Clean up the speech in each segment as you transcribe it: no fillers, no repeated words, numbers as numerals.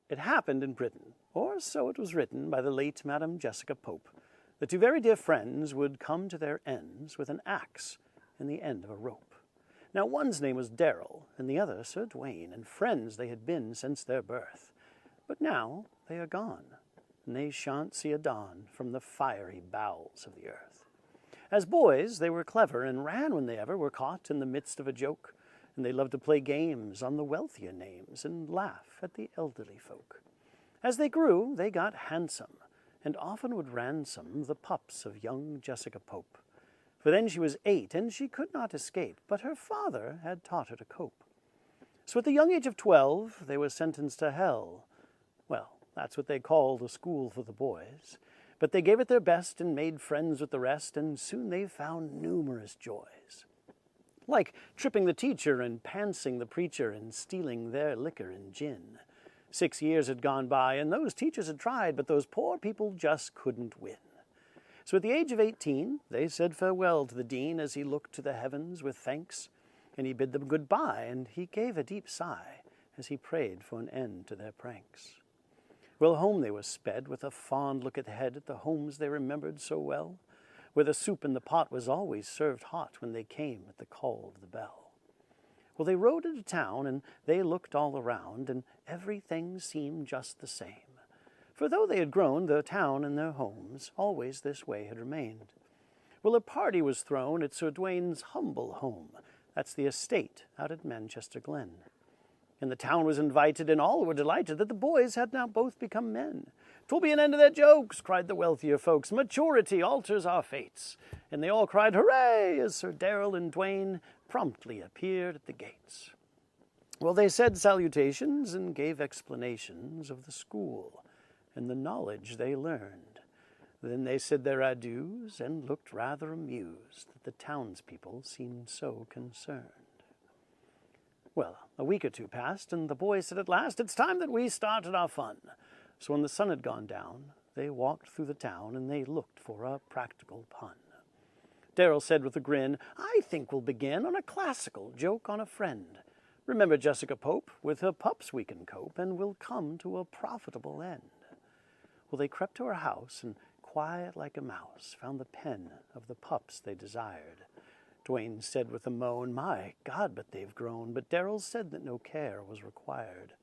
It happened in Britain, or so it was written by the late Madame Jessica Pope, that two very dear friends would come to their ends with an axe in the end of a rope. Now one's name was Darrell, and the other Sir Duane, and friends they had been since their birth. But now they are gone, and they shan't see a dawn from the fiery bowels of the earth. As boys they were clever, and ran when they ever were caught in the midst of a joke, and they loved to play games on the wealthier names, and laugh at the elderly folk. As they grew, they got handsome, and often would ransom the pups of young Jessica Pope. For then she was 8, and she could not escape, but her father had taught her to cope. So at the young age of 12, they were sentenced to hell. Well, that's what they called a school for the boys. But they gave it their best, and made friends with the rest, and soon they found numerous joys. Like tripping the teacher, and pantsing the preacher, and stealing their liquor and gin. 6 years had gone by, and those teachers had tried, but those poor people just couldn't win. So at the age of 18, they said farewell to the dean as he looked to the heavens with thanks, and he bid them goodbye, and he gave a deep sigh as he prayed for an end to their pranks. Well, home they were sped, with a fond look ahead at the homes they remembered so well, where the soup in the pot was always served hot when they came at the call of the bell. Well, they rode into town, and they looked all around, and everything seemed just the same. For though they had grown, the town and their homes always this way had remained. Well, a party was thrown at Sir Duane's humble home. That's the estate out at Manchester Glen. And the town was invited, and all were delighted that the boys had now both become men. "'Twill be an end to their jokes," cried the wealthier folks. "Maturity alters our fates." And they all cried hooray as Sir Darrell and Duane promptly appeared at the gates. Well, they said salutations and gave explanations of the school and the knowledge they learned. Then they said their adieus and looked rather amused that the townspeople seemed so concerned. Well, a week or two passed, and the boys said at last, "It's time that we started our fun." So when the sun had gone down, they walked through the town, and they looked for a practical pun. Darrell said with a grin, "I think we'll begin on a classical joke on a friend. Remember Jessica Pope? With her pups we can cope, and we'll come to a profitable end." Well, they crept to her house, and quiet like a mouse, found the pen of the pups they desired. Duane said with a moan, "My God, but they've grown." But Darrell said that no care was required.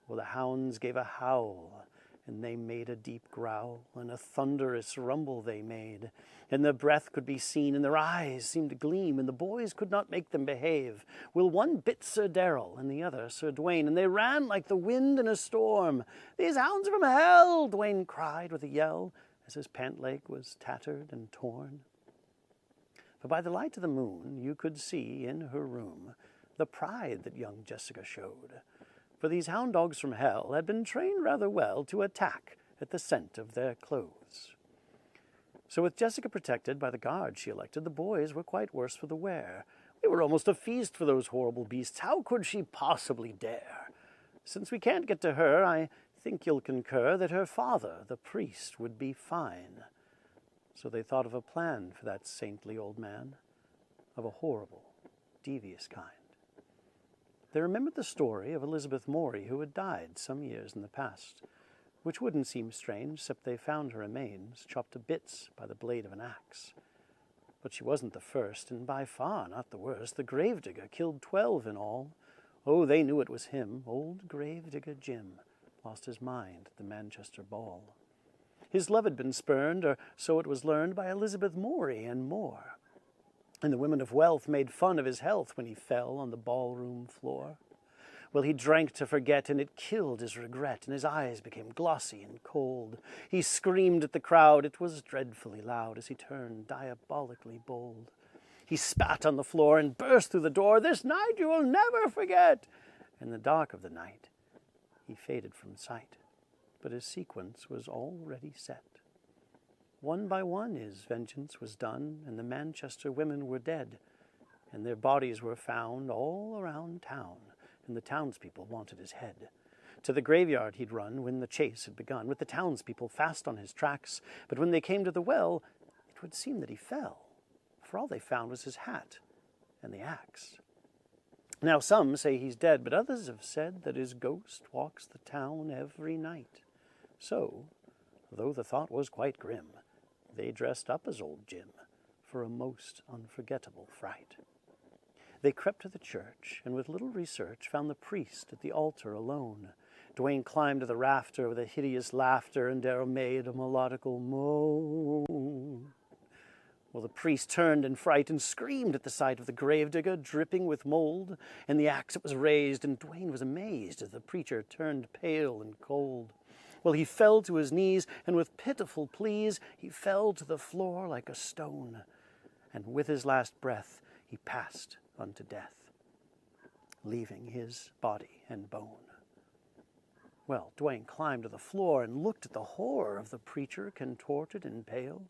Well, the hounds gave a howl, and they made a deep growl, and a thunderous rumble they made, and their breath could be seen, and their eyes seemed to gleam, and the boys could not make them behave. Well, one bit Sir Darrell, and the other Sir Duane, and they ran like the wind in a storm. "These hounds are from hell!" Duane cried with a yell, as his pant leg was tattered and torn. But by the light of the moon you could see in her room the pride that young Jessica showed. For these hound dogs from hell had been trained rather well to attack at the scent of their clothes. So with Jessica protected by the guard she elected, the boys were quite worse for the wear. They were almost a feast for those horrible beasts. How could she possibly dare? Since we can't get to her, I think you'll concur that her father, the priest, would be fine. So they thought of a plan for that saintly old man, of a horrible, devious kind. They remembered the story of Elizabeth Morey, who had died some years in the past, which wouldn't seem strange, except they found her remains chopped to bits by the blade of an axe. But she wasn't the first, and by far not the worst. The gravedigger killed 12 in all. Oh, they knew it was him. Old Gravedigger Jim lost his mind at the Manchester ball. His love had been spurned, or so it was learned, by Elizabeth Morey and more. And the women of wealth made fun of his health when he fell on the ballroom floor. Well, he drank to forget, and it killed his regret, and his eyes became glossy and cold. He screamed at the crowd. It was dreadfully loud as he turned diabolically bold. He spat on the floor and burst through the door. "This night you will never forget." In the dark of the night, he faded from sight, but his sequence was already set. One by one his vengeance was done, and the Manchester women were dead, and their bodies were found all around town, and the townspeople wanted his head. To the graveyard he'd run when the chase had begun, with the townspeople fast on his tracks. But when they came to the well, it would seem that he fell, for all they found was his hat and the axe. Now some say he's dead, but others have said that his ghost walks the town every night. So, though the thought was quite grim, they dressed up as old Jim for a most unforgettable fright. They crept to the church, and with little research found the priest at the altar alone. Dwayne climbed to the rafter with a hideous laughter, and Darrell made a melodical moan. Well, the priest turned in fright and screamed at the sight of the gravedigger dripping with mold, and the axe that was raised, and Dwayne was amazed as the preacher turned pale and cold. Well, he fell to his knees, and with pitiful pleas he fell to the floor like a stone, and with his last breath he passed unto death, leaving his body and bone. Well, Dwayne climbed to the floor and looked at the horror of the preacher, contorted and pale.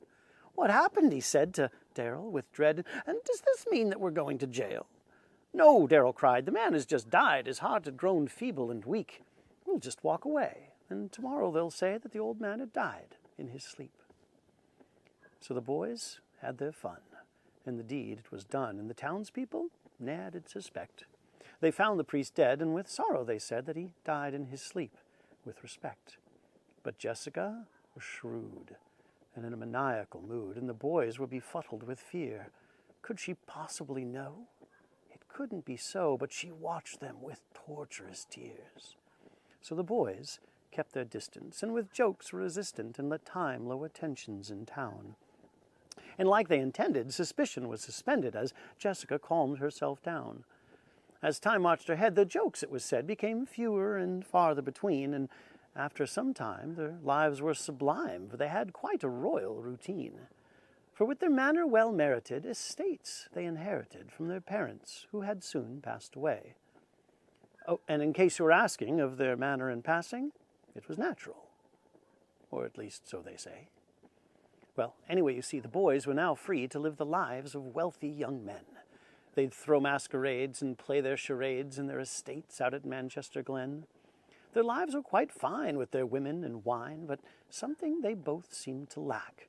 "What happened?" he said to Darrell with dread. "And does this mean that we're going to jail?" "No," Darrell cried. "The man has just died. His heart had grown feeble and weak. We'll just walk away, and tomorrow they'll say that the old man had died in his sleep." So the boys had their fun, and the deed was done, and the townspeople ne'er did suspect. They found the priest dead, and with sorrow they said that he died in his sleep, with respect. But Jessica was shrewd and in a maniacal mood, and the boys were befuddled with fear. Could she possibly know? It couldn't be so, but she watched them with torturous tears. So the boys kept their distance, and with jokes were resistant, and let time lower tensions in town. And like they intended, suspicion was suspended as Jessica calmed herself down. As time marched ahead, the jokes, it was said, became fewer and farther between, and after some time their lives were sublime, for they had quite a royal routine. For with their manner well merited, estates they inherited from their parents, who had soon passed away. Oh, and in case you were asking of their manner in passing, it was natural, or at least so they say. Well, anyway, you see, the boys were now free to live the lives of wealthy young men. They'd throw masquerades and play their charades in their estates out at Manchester Glen. Their lives were quite fine with their women and wine, but something they both seemed to lack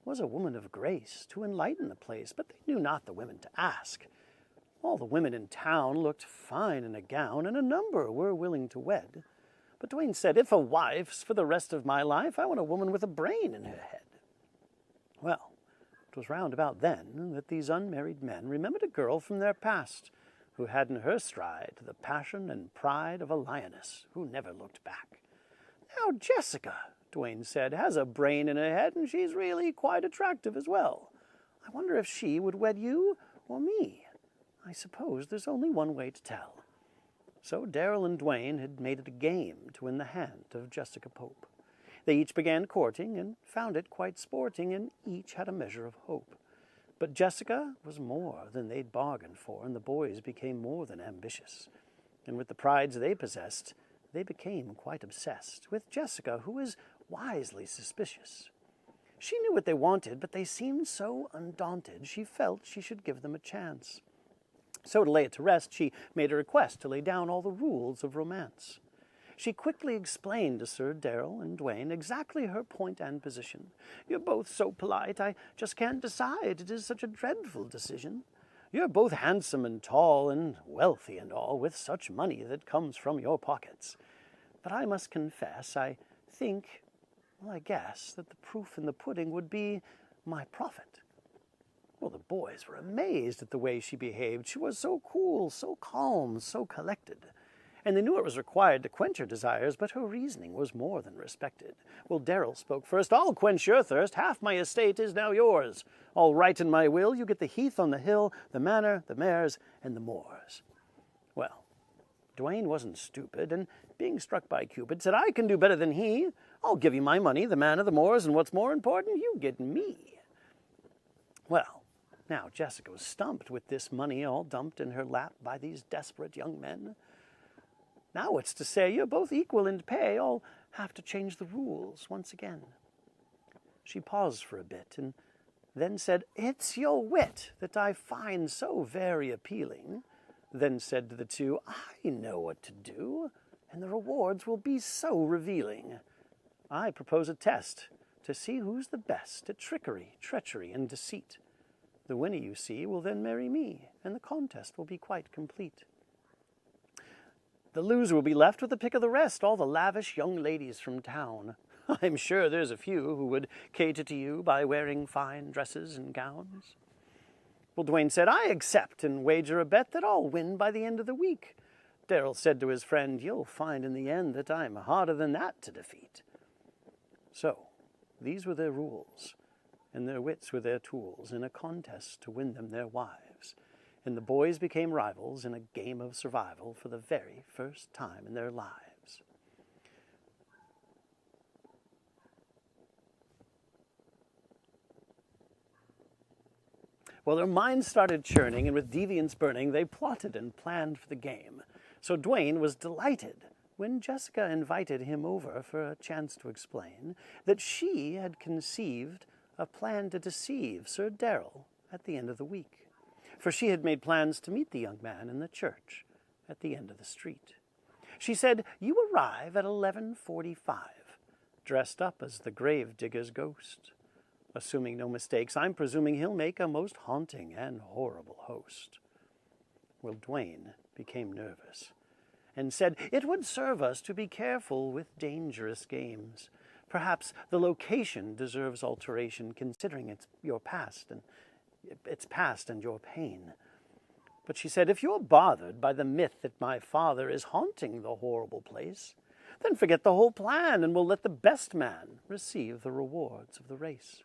was a woman of grace to enlighten the place, but they knew not the women to ask. All the women in town looked fine in a gown, and a number were willing to wed. But Dwayne said, "If a wife's for the rest of my life, I want a woman with a brain in her head." Well, it was round about then that these unmarried men remembered a girl from their past who had in her stride the passion and pride of a lioness who never looked back. "Now, Jessica," Dwayne said, "has a brain in her head, and she's really quite attractive as well. I wonder if she would wed you or me. I suppose there's only one way to tell." So Darrell and Dwayne had made it a game to win the hand of Jessica Pope. They each began courting, and found it quite sporting, and each had a measure of hope. But Jessica was more than they'd bargained for, and the boys became more than ambitious. And with the prides they possessed, they became quite obsessed with Jessica, who was wisely suspicious. She knew what they wanted, but they seemed so undaunted, she felt she should give them a chance. So to lay it to rest, she made a request to lay down all the rules of romance. She quickly explained to Sir Darrell and Dwayne exactly her point and position. "You're both so polite, I just can't decide. It is such a dreadful decision. You're both handsome and tall and wealthy and all, with such money that comes from your pockets. But I must confess, I guess that the proof in the pudding would be my profit." Well, the boys were amazed at the way she behaved. She was so cool, so calm, so collected. And they knew it was required to quench her desires, but her reasoning was more than respected. Well, Darrell spoke first. "I'll quench your thirst. Half my estate is now yours. I'll write in my will you get the heath on the hill, the manor, the mares, and the moors." Well, Dwayne wasn't stupid, and being struck by Cupid, said, "I can do better than he. I'll give you my money, the manor, the moors, and what's more important, you get me." Well, now Jessica was stumped with this money all dumped in her lap by these desperate young men. Now it's to say, "You're both equal in pay. I'll have to change the rules once again." She paused for a bit, and then said, "It's your wit that I find so very appealing." Then said to the two, "I know what to do, and the rewards will be so revealing. I propose a test to see who's the best at trickery, treachery, and deceit. The winner, you see, will then marry me, and the contest will be quite complete." The loser will be left with the pick of the rest, all the lavish young ladies from town. I'm sure there's a few who would cater to you by wearing fine dresses and gowns." Well, Dwayne said, "I accept and wager a bet that I'll win by the end of the week." Darrell said to his friend, "You'll find in the end that I'm harder than that to defeat." So, these were their rules, and their wits were their tools in a contest to win them their wives. And the boys became rivals in a game of survival for the very first time in their lives. Well, their minds started churning, and with deviance burning, they plotted and planned for the game. So Dwayne was delighted when Jessica invited him over for a chance to explain that she had conceived a plan to deceive Sir Darrell at the end of the week. For she had made plans to meet the young man in the church at the end of the street. She said, "You arrive at 11:45, dressed up as the gravedigger's ghost. Assuming no mistakes, I'm presuming he'll make a most haunting and horrible host." Well, Dwayne became nervous and said, "It would serve us to be careful with dangerous games. Perhaps the location deserves alteration, considering it's past and your pain." But she said, "If you're bothered by the myth that my father is haunting the horrible place, then forget the whole plan, and we'll let the best man receive the rewards of the race."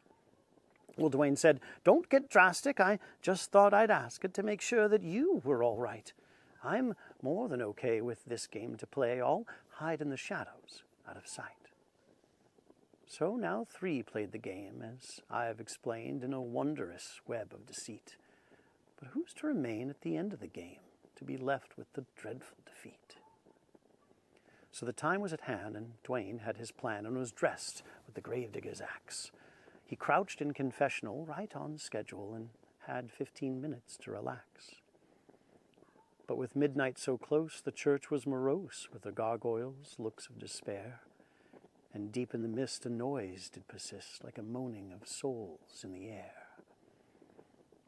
Well, Dwayne said, "Don't get drastic. I just thought I'd ask it to make sure that you were all right. I'm more than okay with this game to play. I'll hide in the shadows, out of sight." So now 3 played the game, as I have explained, in a wondrous web of deceit. But who's to remain at the end of the game, to be left with the dreadful defeat? So the time was at hand, and Dwayne had his plan and was dressed with the gravedigger's axe. He crouched in confessional right on schedule and had 15 minutes to relax. But with midnight so close, the church was morose with the gargoyles' looks of despair, and deep in the mist a noise did persist like a moaning of souls in the air.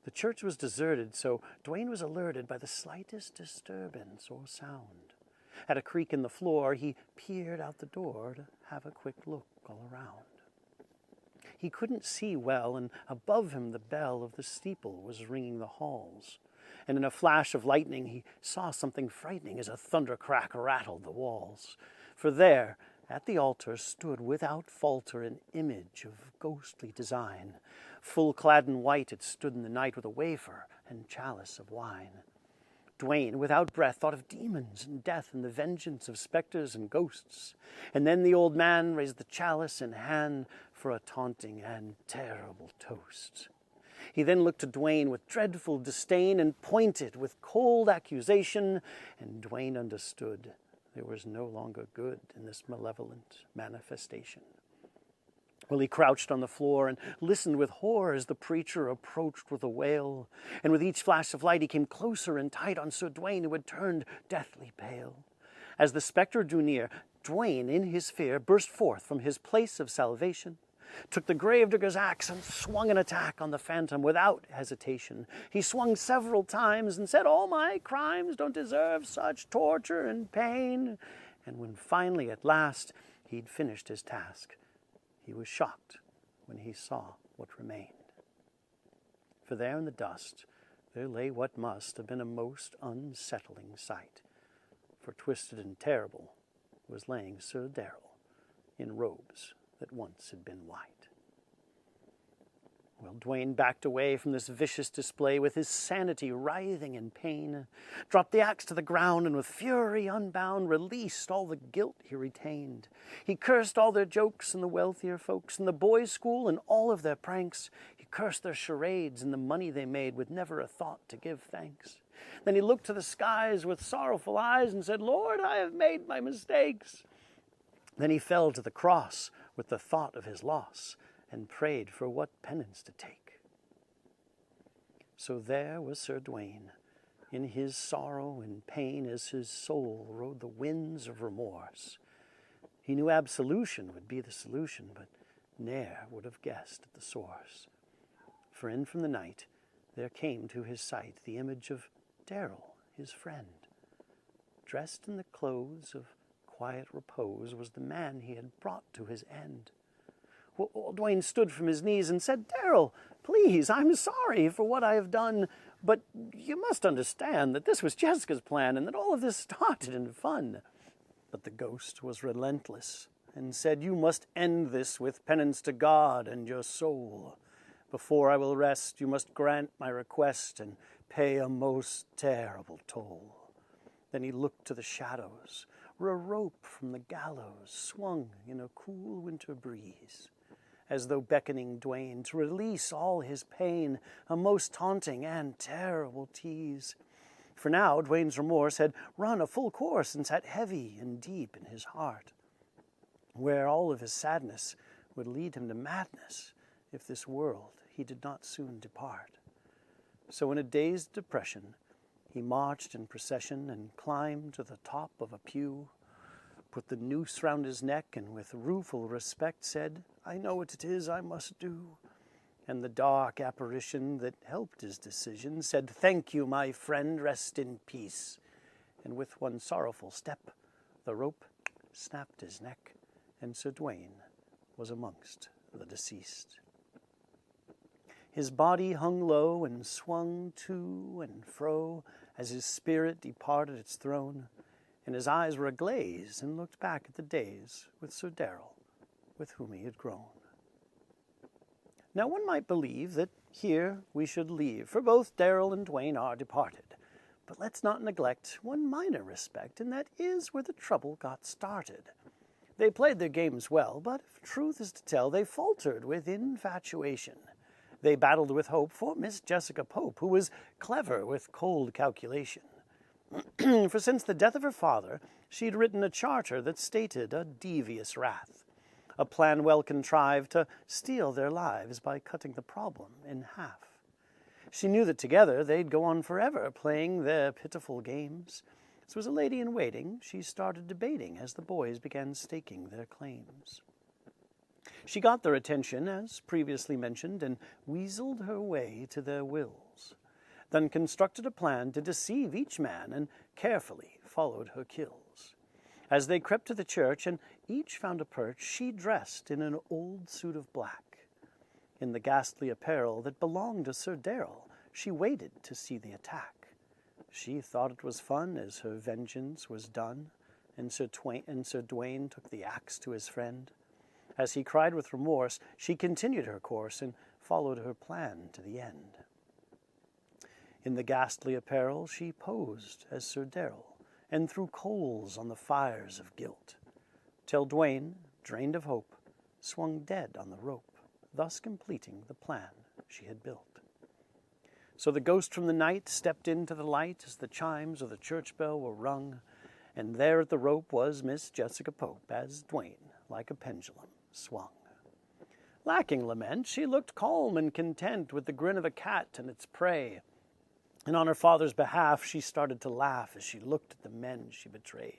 The church was deserted, so Dwayne was alerted by the slightest disturbance or sound. At a creak in the floor, he peered out the door to have a quick look all around. He couldn't see well, and above him the bell of the steeple was ringing the halls. And in a flash of lightning he saw something frightening as a thunder crack rattled the walls. For there, at the altar, stood without falter an image of ghostly design. Full clad in white it stood in the night with a wafer and chalice of wine. Dwayne, without breath, thought of demons and death and the vengeance of specters and ghosts. And then the old man raised the chalice in hand for a taunting and terrible toast. He then looked to Dwayne with dreadful disdain and pointed with cold accusation, and Dwayne understood there was no longer good in this malevolent manifestation. Well, he crouched on the floor and listened with horror as the preacher approached with a wail. And with each flash of light, he came closer and tight on Sir Dwayne, who had turned deathly pale. As the spectre drew near, Dwayne, in his fear, burst forth from his place of salvation, took the gravedigger's axe and swung an attack on the phantom without hesitation. He swung several times and said, "All my crimes don't deserve such torture and pain." And when finally, at last, he'd finished his task, he was shocked when he saw what remained. For there in the dust, there lay what must have been a most unsettling sight. For twisted and terrible was laying Sir Darrell in robes that once had been white. Well, Dwayne backed away from this vicious display with his sanity writhing in pain, dropped the axe to the ground, and with fury unbound released all the guilt he retained. He cursed all their jokes and the wealthier folks, and the boys' school and all of their pranks. He cursed their charades and the money they made with never a thought to give thanks. Then he looked to the skies with sorrowful eyes and said, "Lord, I have made my mistakes." Then he fell to the cross with the thought of his loss and prayed for what penance to take. So there was Sir Dwayne, in his sorrow and pain as his soul rode the winds of remorse. He knew absolution would be the solution, but ne'er would have guessed at the source. For in from the night there came to his sight the image of Darrell, his friend, dressed in the clothes of quiet repose, was the man he had brought to his end. Well, Dwayne stood from his knees and said, "Darrell, please, I'm sorry for what I have done, but you must understand that this was Jessica's plan and that all of this started in fun." But the ghost was relentless and said, "You must end this with penance to God and your soul. Before I will rest, you must grant my request and pay a most terrible toll." Then he looked to the shadows, where a rope from the gallows swung in a cool winter breeze, as though beckoning Dwayne to release all his pain, a most taunting and terrible tease. For now Dwayne's remorse had run a full course and sat heavy and deep in his heart, where all of his sadness would lead him to madness if this world he did not soon depart. So in a dazed depression, he marched in procession and climbed to the top of a pew, put the noose round his neck, and with rueful respect said, "I know what it is I must do." And the dark apparition that helped his decision said, "Thank you, my friend, rest in peace." And with one sorrowful step, the rope snapped his neck, and Sir Dwayne was amongst the deceased. His body hung low and swung to and fro as his spirit departed its throne, and his eyes were aglaze and looked back at the days with Sir Darrell, with whom he had grown. Now one might believe that here we should leave, for both Darrell and Dwayne are departed. But let's not neglect one minor respect, and that is where the trouble got started. They played their games well, but if truth is to tell, they faltered with infatuation. They battled with hope for Miss Jessica Pope, who was clever with cold calculation. For since the death of her father, she had written a charter that stated a devious wrath, a plan well contrived to steal their lives by cutting the problem in half. She knew that together they'd go on forever, playing their pitiful games. So as a lady in waiting, she started debating as the boys began staking their claims. She got their attention, as previously mentioned, and weaseled her way to their wills, then constructed a plan to deceive each man and carefully followed her kills. As they crept to the church and each found a perch, she dressed in an old suit of black. In the ghastly apparel that belonged to Sir Darrell, she waited to see the attack. She thought it was fun as her vengeance was done, and Sir Dwayne took the axe to his friend. As he cried with remorse, she continued her course and followed her plan to the end. In the ghastly apparel she posed as Sir Darrell, and threw coals on the fires of guilt, till Dwayne, drained of hope, swung dead on the rope, thus completing the plan she had built. So the ghost from the night stepped into the light as the chimes of the church bell were rung, and there at the rope was Miss Jessica Pope, as Dwayne, like a pendulum, swung. Lacking lament, she looked calm and content with the grin of a cat and its prey, and on her father's behalf she started to laugh as she looked at the men she betrayed.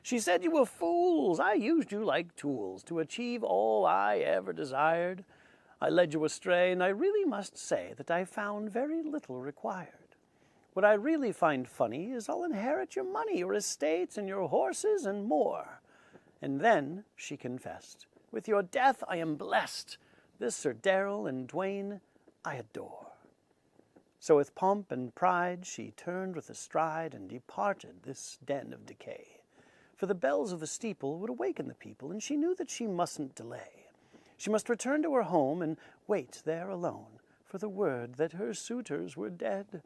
She said, "You were fools. I used you like tools to achieve all I ever desired. I led you astray, and I really must say that I found very little required. What I really find funny is I'll inherit your money, your estates, and your horses, and more." And then she confessed, "With your death I am blessed. This Sir Darrell and Dwayne I adore." So with pomp and pride she turned with a stride and departed this den of decay. For the bells of the steeple would awaken the people, and she knew that she mustn't delay. She must return to her home and wait there alone for the word that her suitors were dead.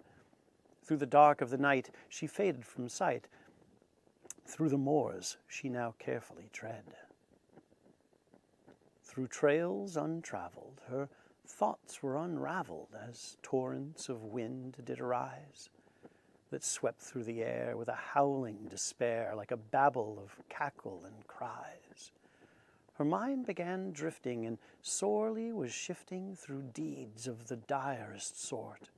Through the dark of the night she faded from sight. Through the moors she now carefully tread. Through trails untraveled her thoughts were unraveled as torrents of wind did arise, that swept through the air with a howling despair like a babble of cackle and cries. Her mind began drifting and sorely was shifting through deeds of the direst sort.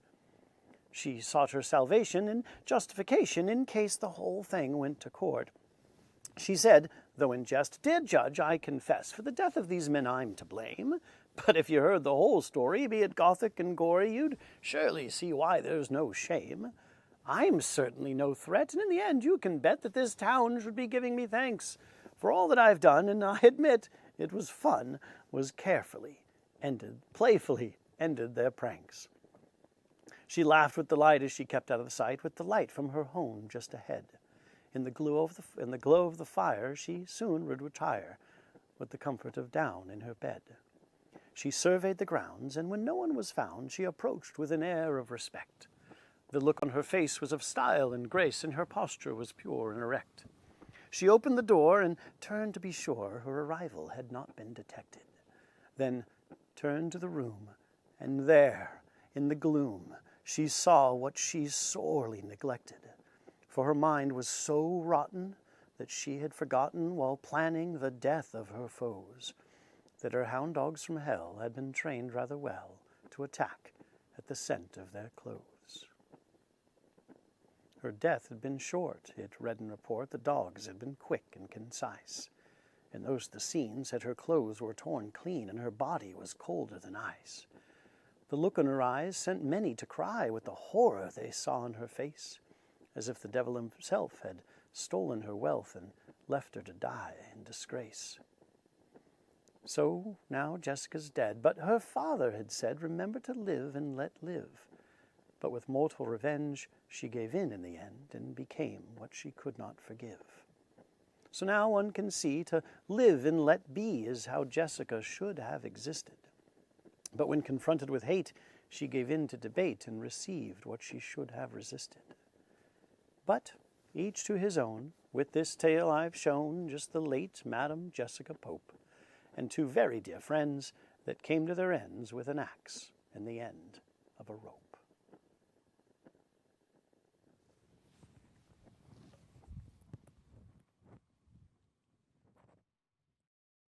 She sought her salvation and justification in case the whole thing went to court. She said, though in jest, "Dear Judge, I confess, for the death of these men I'm to blame. But if you heard the whole story, be it gothic and gory, you'd surely see why there's no shame. I'm certainly no threat, and in the end you can bet that this town should be giving me thanks. For all that I've done, and I admit it was fun, was playfully ended their pranks. She laughed with delight as she kept out of sight, with the light from her home just ahead. In the glow of the fire she soon would retire, with the comfort of down in her bed. She surveyed the grounds, and when no one was found, she approached with an air of respect. The look on her face was of style and grace, and her posture was pure and erect. She opened the door and turned to be sure her arrival had not been detected. Then turned to the room, and there, in the gloom, she saw what she sorely neglected. For her mind was so rotten that she had forgotten, while planning the death of her foes, that her hound dogs from hell had been trained rather well to attack at the scent of their clothes. Her death had been short, it read in report. The dogs had been quick and concise. In those the scenes said her clothes were torn clean, and her body was colder than ice. The look in her eyes sent many to cry with the horror they saw in her face, as if the devil himself had stolen her wealth and left her to die in disgrace. So now Jessica's dead, but her father had said, "Remember to live and let live." But with mortal revenge, she gave in the end and became what she could not forgive. So now one can see to live and let be is how Jessica should have existed. But when confronted with hate, she gave in to debate and received what she should have resisted. But each to his own. With this tale I've shown just the late Madam Jessica Pope, and two very dear friends that came to their ends with an axe and the end of a rope.